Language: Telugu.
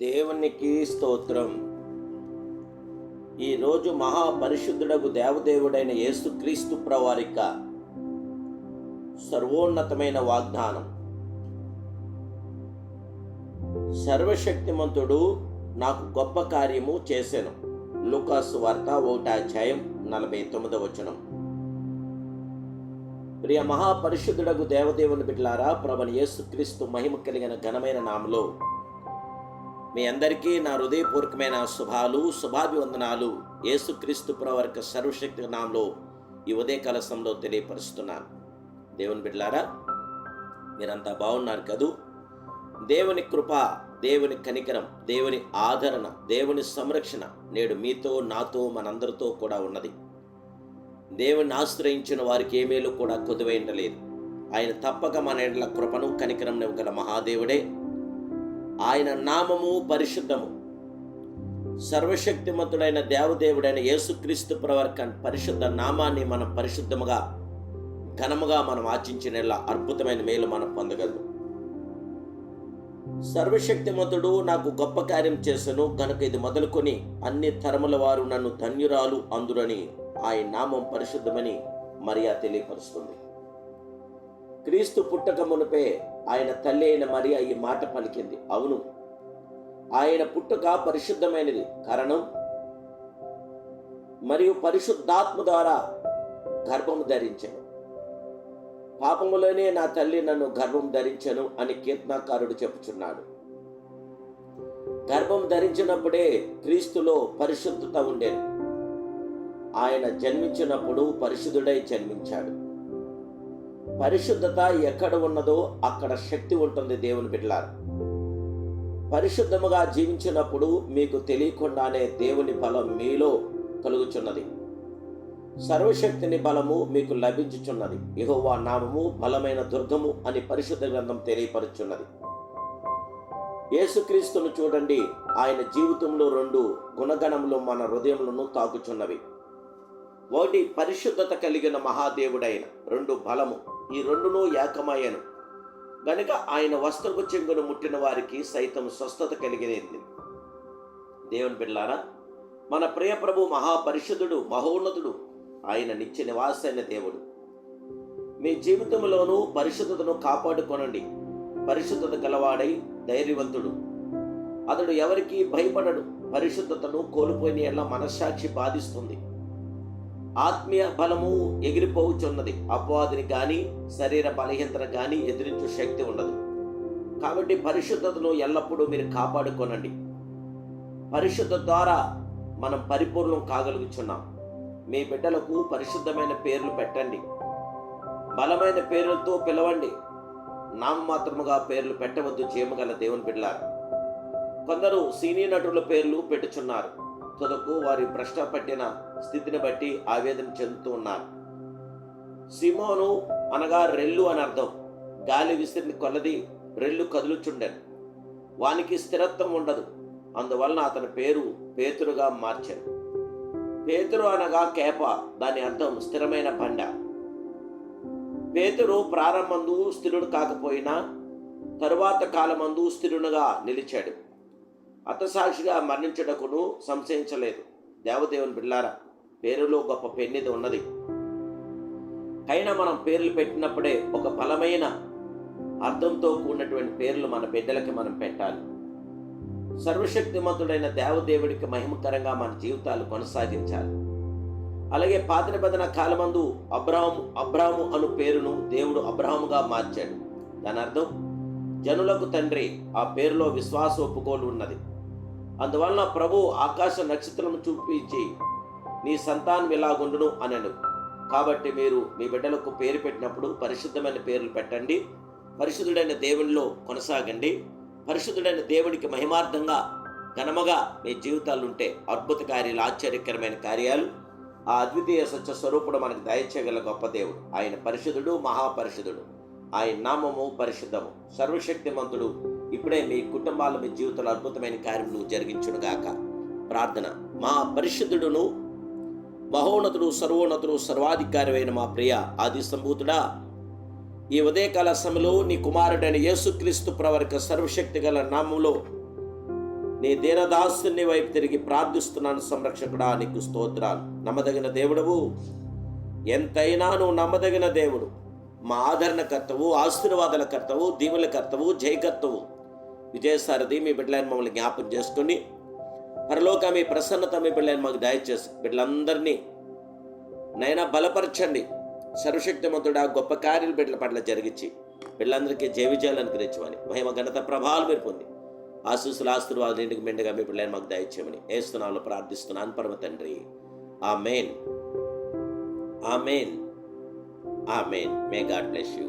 దేవునికి స్తోత్రం. ఈరోజు మహాపరిశుద్ధుడగు దేవదేవుడైన యేసుక్రీస్తు ప్రవారిక సర్వోన్నతమైన వాగ్దానం. సర్వశక్తిమంతుడు నాకు గొప్ప కార్యము చేసెను. లూకాసు వార్త 1:49. ప్రియ మహాపరిశుద్ధుడగు దేవదేవుని బిడ్డలారా, ప్రభువైన యేసుక్రీస్తు మహిమ కలిగిన ఘనమైన నామములో మీ అందరికీ నా హృదయపూర్వకమైన శుభాభివందనాలు యేసుక్రీస్తు ప్రవారిక సర్వశక్తి నామములో ఈ ఉదయకాల సమయంలో తెలియపరుస్తున్నాను. దేవుని బిడ్డలారా, మీరంతా బాగున్నారు కదూ? దేవుని కృప, దేవుని కనికరం, దేవుని ఆదరణ, దేవుని సంరక్షణ నేడు మీతో, నాతో, మనందరితో కూడా ఉన్నది. దేవుని ఆశ్రయించిన వారికి ఏ మేలు కూడా కొదువైండలేదు. ఆయన తప్పక మన ఎడల కృపను కనికరం గల మహాదేవుడే. ఆయన నామము పరిశుద్ధము. సర్వశక్తిమంతుడైన దేవదేవుడైన యేసుక్రీస్తు ప్రవారిక పరిశుద్ధ నామాన్ని మనం పరిశుద్ధముగా ఘనముగా మనం ఆచించిన అద్భుతమైన మేలు మనం పొందగలదు. సర్వశక్తిమంతుడు నాకు గొప్ప కార్యం చేసెను గనుక ఇది మొదలుకొని అన్ని తరముల వారు నన్ను ధన్యురాలు అందురని ఆయన నామం పరిశుద్ధమని మరియా తెలియపరుస్తుంది. క్రీస్తు పుట్టక మునిపే ఆయన తల్లి అయిన మరియా ఈ మాట పలికింది. అవును, ఆయన పుట్టుక పరిశుద్ధమైనది కారణం మరియు పరిశుద్ధాత్మ ద్వారా గర్భము ధరించెను. పాపములోనే నా తల్లి నన్ను గర్భం ధరించెను అని కీర్తనాకారుడు చెప్పుచున్నాడు. గర్భం ధరించినప్పుడే క్రీస్తులో పరిశుద్ధత ఉండేది. ఆయన జన్మించినప్పుడు పరిశుద్ధుడై జన్మించాడు. పరిశుద్ధత ఎక్కడ ఉన్నదో అక్కడ శక్తి ఉంటుంది. దేవుని బిడ్డలారా, పరిశుద్ధముగా జీవించినప్పుడు మీకు తెలియకుండానే దేవుని బలం మీలో కలుగుచున్నది. సర్వశక్తిని బలము మీకు లభించుచున్నది. యెహోవా నామము బలమైన దుర్గము అని పరిశుద్ధ గ్రంథం తెలియపరుచున్నది. యేసుక్రీస్తును చూడండి, ఆయన జీవితంలో 2 గుణగణములు మన హృదయములను తాకుచున్నవి. ఒకటి పరిశుద్ధత కలిగిన మహాదేవుడైన, 2 బలము. ఈ 2ను ఏకమయ్యను గనుక ఆయన వస్త్రపు చెంగును ముట్టిన వారికి సైతం స్వస్థత కలిగినది. దేవుని బిడ్డలారా, మన ప్రియ ప్రభు మహాపరిశుద్ధుడు, మహోన్నతుడు, ఆయన నిత్య నివాసైన దేవుడు. మీ జీవితంలోనూ పరిశుద్ధతను కాపాడుకొనండి. పరిశుద్ధత గలవాడై ధైర్యవంతుడు. అతడు ఎవరికి భయపడడు. పరిశుద్ధతను కోల్పోయిన ఎల్ల మనస్సాక్షి బాధిస్తుంది. ఆత్మీయ బలము ఎగిరిపోవుచున్నది. అపవాదిని కానీ శరీర బలహీనతను కానీ ఎదిరించు శక్తి ఉండదు. కాబట్టి పరిశుద్ధతను ఎల్లప్పుడూ మీరు కాపాడుకోనండి. పరిశుద్ధత ద్వారా మనం పరిపూర్ణం కాగలుగుచున్నాం. మీ బిడ్డలకు పరిశుద్ధమైన పేర్లు పెట్టండి. బలమైన పేర్లతో పిలవండి. నామమాత్రముగా పేర్లు పెట్టవద్దు. జీవగల దేవుని బిడ్డలారా, కొందరు సినీ నటుల పేర్లు పెట్టుచున్నారు. తుదకు వారి భ్రష్ట పట్టిన స్థితిని బట్టి ఆవేదన చెందుతూ ఉన్నారు. సిమోను అనగా రెల్లు అని అర్థం. గాలి విసిరిని కొలది రెల్లు కదులుచుండెను. వానికి స్థిరత్వం ఉండదు. అందువలన అతని పేరు పేతురుగా మార్చారు. పేతురు అనగా కేప, దాని అర్థం స్థిరమైన బండ. పేతురు ప్రారంభందు స్థిరుడు కాకపోయినా తరువాత కాలమందు స్థిరునిగా నిలిచాడు. హతసాక్షిగా మరణించుటకును సంశయించలేదు. దేవదేవుని బిడ్డలారా, పేరులో గొప్ప పెన్నిది ఉన్నది. అయినా మనం పేర్లు పెట్టినప్పుడే ఒక బలమైన అర్థంతో కూడినటువంటి పేర్లు మన బిడ్డలకి మనం పెట్టాలి. సర్వశక్తిమంతుడైన దేవదేవుడికి మహిమకరంగా మన జీవితాలు కొనసాగించాలి. అలాగే పాత నిబంధన కాలమందు అబ్రాము అను పేరును దేవుడు అబ్రాహాముగా మార్చాడు. దాని అర్థం జనులకు తండ్రి. ఆ పేరులో విశ్వాస ఒప్పుకోలు ఉన్నది. అందువలన ప్రభు ఆకాశ నక్షత్రం చూపించి నీ సంతానం ఇలాగుండును అనను. కాబట్టి మీరు మీ బిడ్డలకు పేరు పెట్టినప్పుడు పరిశుద్ధమైన పేర్లు పెట్టండి. పరిశుద్ధుడైన దేవునిలో కొనసాగండి. పరిశుద్ధుడైన దేవునికి మహిమార్థంగా ఘనముగా మీ జీవితాలు ఉంటే అద్భుత కార్యాలు, ఆశ్చర్యకరమైన కార్యాలు ఆ అద్వితీయ సత్య స్వరూపుడు మనకు దయచేయగల గొప్ప దేవుడు. ఆయన పరిశుద్ధుడు, మహాపరిశుద్ధుడు. ఆయన నామము పరిశుద్ధము. సర్వశక్తిమంతుడు ఇప్పుడే మీ కుటుంబాల, మీ జీవితంలో అద్భుతమైన కార్యములు జరిగించునుగాక. ప్రార్థన. మా పరిశుద్ధుడును మహోన్నతుడు, సర్వోన్నతుడు, సర్వాధికారి అయిన మా ప్రియ ఆది సంభూతుడా, ఈ ఉదయకాల సమయంలో నీ కుమారుడైన యేసుక్రీస్తు ప్రవరిక సర్వశక్తి గల నామంలో నీ దీనదాసుని వైపు తిరిగి ప్రార్థిస్తున్నాను సంరక్షకుడా, నీకు స్తోత్రాలు. నమ్మదగిన దేవుడవు, ఎంతైనా నువ్వు నమ్మదగిన దేవుడు. మా ఆదరణకర్తవు, ఆశీర్వాదాలకర్తవు, దీవులకర్తవు, జయకర్తవు. విజయసారథి మీ బిడ్డలను మమ్మల్ని జ్ఞాపకం చేసుకుని పరలోక మీ ప్రసన్నత మీ బిడ్డలను మాకు దయచేసి బిడ్డలందరినీ నైనా బలపరచండి. సర్వశక్తిమంతుడా, గొప్ప కార్యాలు బిడ్డల పట్ల జరిగించి బిడ్డలందరికీ జయ విజయాలు అనుగ్రహించమని, మహిమ ఘనత ప్రభావాలు మీరు పొంది ఆశీస్సులు ఆశీర్వాదాలు ఇంటికి మెండుగా మీ బిడ్డలను మాకు దయచేయమని ఏస్తున్నాలో ప్రార్థిస్తున్నాను పరమ తండ్రి. Amen, amen, amen. May God bless you.